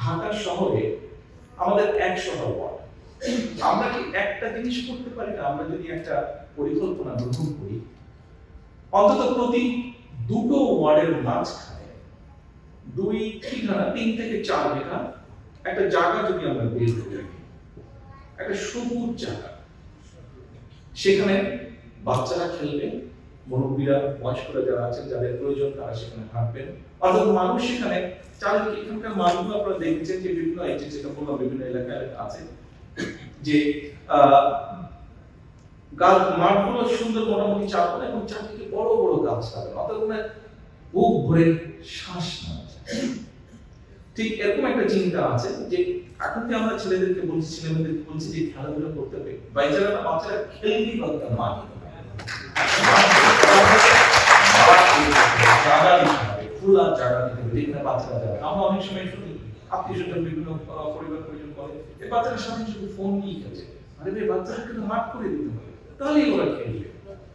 ঢাকা শহরে আমাদের 100টা ওয়ার্ড। আমরা কি একটা জিনিস করতে পারি না? আমরা যদি একটা পরিকল্পনা গ্রহণ করি, অন্তত প্রতি দুটো ওয়ার্ডের মাঝখানে 3 থেকে 4 বিঘা একটা জায়গা যদি আমরা বের করে রাখি, একটা সবুজ জায়গা, সেখানে বাচ্চারা খেলবে, মুরব্বীরা, বয়স্করা যারা আছেন যাদের প্রয়োজন তারা সেখানে হাঁটবেন, অর্থাৎ মানুষ সেখানে চারিদিকে এখানকার মাঠগুলো আপনারা দেখেছেন যে বিভিন্ন যেটা বললাম বিভিন্ন এলাকায় আছে যে গাছ মাঠগুলো সুন্দর মোটামুটি চাপন এবং চারদিকে বড় বড় গাছ লাগানো, অর্থাৎ বুক ভরে শ্বাস নেওয়া যায়। ঠিক এরকম একটা চিন্তা আছে যে এখন যে আমরা ছেলেদেরকে বলছি, ছেলেমেয়েদেরকে বলছি যে খেলাধুলা করতে হবে, বাচ্চারা খেলতেই পারতাম মাঠ জায়গা দিতে হবে, খোলা জায়গা দিতে হবে যেখানে বাচ্চারা যাবে। আমরা অনেক সময় শুনি আত্মীয় স্বজন বিভিন্ন পরিবার পরিজন করে এই বাচ্চারা সাথে শুধু ফোন নিয়ে খেলছে। আরে ভাই, বাচ্চাদেরকে তো মাঠ করে দিতে হবে, তাহলেই ওরা খেলবে।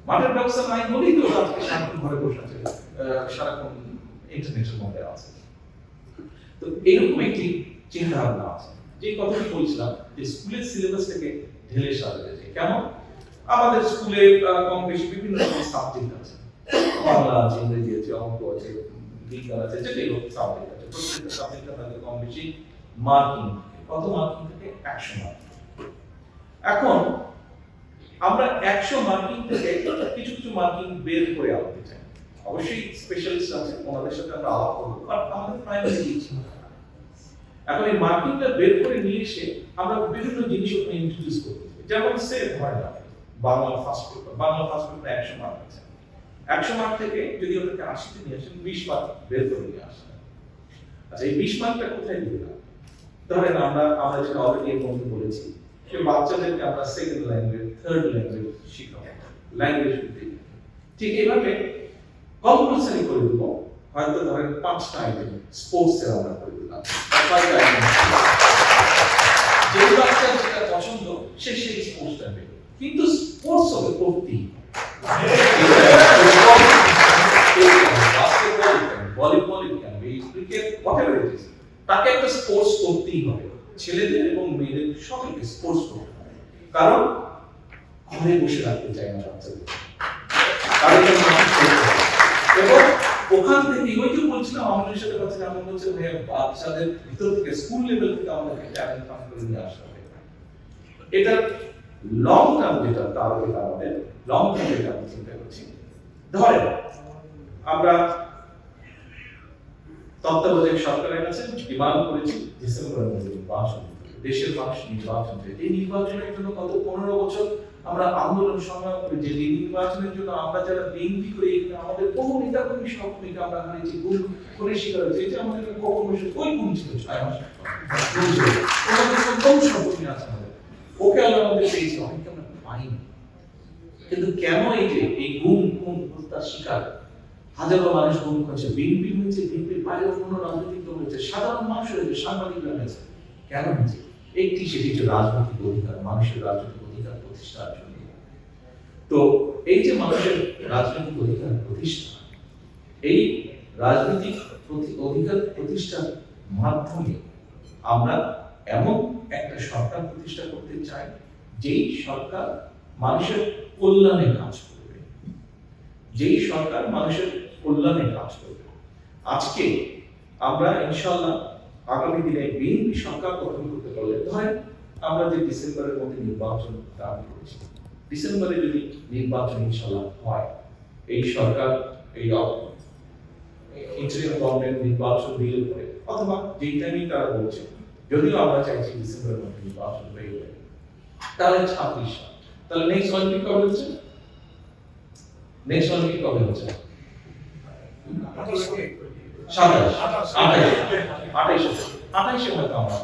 মাঠের ব্যবস্থা নাই বলেই তো আজকে সারাক্ষণ ঘরে বসে আছে, সারাক্ষণ ইন্টারনেটের মধ্যে আছে। তো এরকম একটি চিন্তা ভাবনা আছে। যে কথাটি বলছিলাম যে স্কুলের সিলেবাসটাকে ঢেলে সাজাতে চাই। কেমন? আমাদের স্কুলে কম বেশি বিভিন্ন সাবজেক্ট আছে, বাংলা আছে, ইংরেজি আছে, অঙ্ক আছে, বিজ্ঞান আছে, যেটাই হোক সাবজেক্ট আছে। প্রত্যেকটা সাবজেক্টে তাদের কম বেশি মার্কিং, কত মার্কিং থেকে 100 মার্কিং। এখন আমরা 100 মার্কিং থেকে কিছু কিছু মার্কিং বের করে আনতে চাই। অবশ্যই স্পেশালিস্ট আছে, ওনাদের সাথে আমরা আলাপ করবো, বাট আমাদের প্রাইমারি দিচ্ছি। এখন এই মার্কিংটা বের করে নিয়ে এসে আমরা বিভিন্ন জিনিস ওখানে ইন্ট্রোডিউস করতে চাই। যেমন সে ধরে না বাংলা ফার্স্ট পেপার 100 মার্ক আছে। 100 মার্ক থেকে যদি ওদেরকে 80 নিয়ে আসেন, 20 মার্ক বের করে নিয়ে আসেন। আচ্ছা, এই 20 মার্কটা কোথায় দিলাম? ধরেন আমরা যেটা অলরেডি এর মধ্যে বলেছি যে বাচ্চাদেরকে আমরা সেকেন্ড ল্যাঙ্গুয়েজ, থার্ড ল্যাঙ্গুয়েজ শেখাবো, ল্যাঙ্গুয়েজ ভিত্তিক। ঠিক এইভাবে কম্পালসারি করে দেবো। হয়তো ধরেন 5টা আইটেম স্পোর্টসের আমরা করে দিলাম, 5টা আইটেম। যে বাচ্চার যেটা পছন্দ সে সেই স্পোর্টসটা নেবে, কিন্তু স্পোর্টস হবে করতেই, basketball, volleyball, cricket, whatever it is, তাকে একটা স্পোর্টস করতেই হবে। ছেলেদের এবং মেয়েদের সবাইকে স্পোর্টস করতে হবে, কারণ ঘরে বসে রাখতে চাই না বাচ্চাদের। এবং ওখান থেকে ওই যে বলছিলাম আমাদের সাথে কথা আমি বলছি ভাইয়া, বাচ্চাদের ভিতর থেকে স্কুল লেভেল থেকে আমাদেরকে ট্যালেন্ট ফান্ড করে নিয়ে আসতে হবে। এটা লং টার্ম যেটা টার্গেট, আমাদের লং টার্ম যেটা আমি চিন্তা করছি, ধরেন আমরা তত্ত্বাবধায়ক সরকারের কাছে ডিমান্ড করেছি ডিসেম্বরের মধ্যে নির্বাচন, দেশের মানুষ নির্বাচন চাই। এই নির্বাচনের জন্য গত 15 বছর আমরা আন্দোলন সংগ্রাম করে যে নির্বাচনের জন্য আমরা যারা বিএনপি করে এখানে আমাদের কোনো নেতা কর্মী সবমিকে আমরা হারিয়েছি, কোনের শিকার হয়েছে। যে আমাদের কখন বসে ওই কোন ছিল 6 মাস কোন সম্পত্তি আছে আমাদের, ওকে আমাদের পেয়েছি, অনেককে আমরা পাইনি। কিন্তু কেন এই যে এই গুম হত্যার শিকার হাজারো মানুষ গুম হয়েছে, বিএনপি হয়েছে, বিএনপির বাইরে কোনো রাজনৈতিক দল হয়েছে, সাধারণ মানুষ হয়েছে, সাংবাদিকরা হয়েছে, কেন হয়েছে? একটি সেটি হচ্ছে রাজনৈতিক অধিকার, মানুষের রাজনৈতিক অধিকার প্রতিষ্ঠার জন্য। তো এই যে মানুষের রাজনৈতিক অধিকার প্রতিষ্ঠা, এই রাজনৈতিক অধিকার প্রতিষ্ঠার মাধ্যমে আমরা এমন একটা সরকার প্রতিষ্ঠা করতে চাই যেই সরকার মানুষের কল্যাণে কাজ করবে, যেই সরকার মানুষের কল্যাণে কাজ করবে। আজকে আমরা ইনশাআল্লাহ আগামী দিনে বিএনপি সরকার গঠন করতে পারলে, ধরেন আমরা যে ডিসেম্বরের মধ্যে নির্বাচন দাবি করেছি, ডিসেম্বরে যদি নির্বাচন ইনশাআল্লাহ হয়, এই সরকার এই ইন্টারিম গভর্নমেন্ট নির্বাচন দিলে পরে, অথবা যেই টাইমই তারা বলছে, যদিও আমরা চাইছি ডিসেম্বরের মধ্যে নির্বাচন হয়ে যাবে, তাহলে 26 সাল। তাহলে নেক্সট অলিম্পিক কবে হচ্ছে? নেক্সট অলিম্পিক কবে হচ্ছে? 27, 28 হয়তো আমরা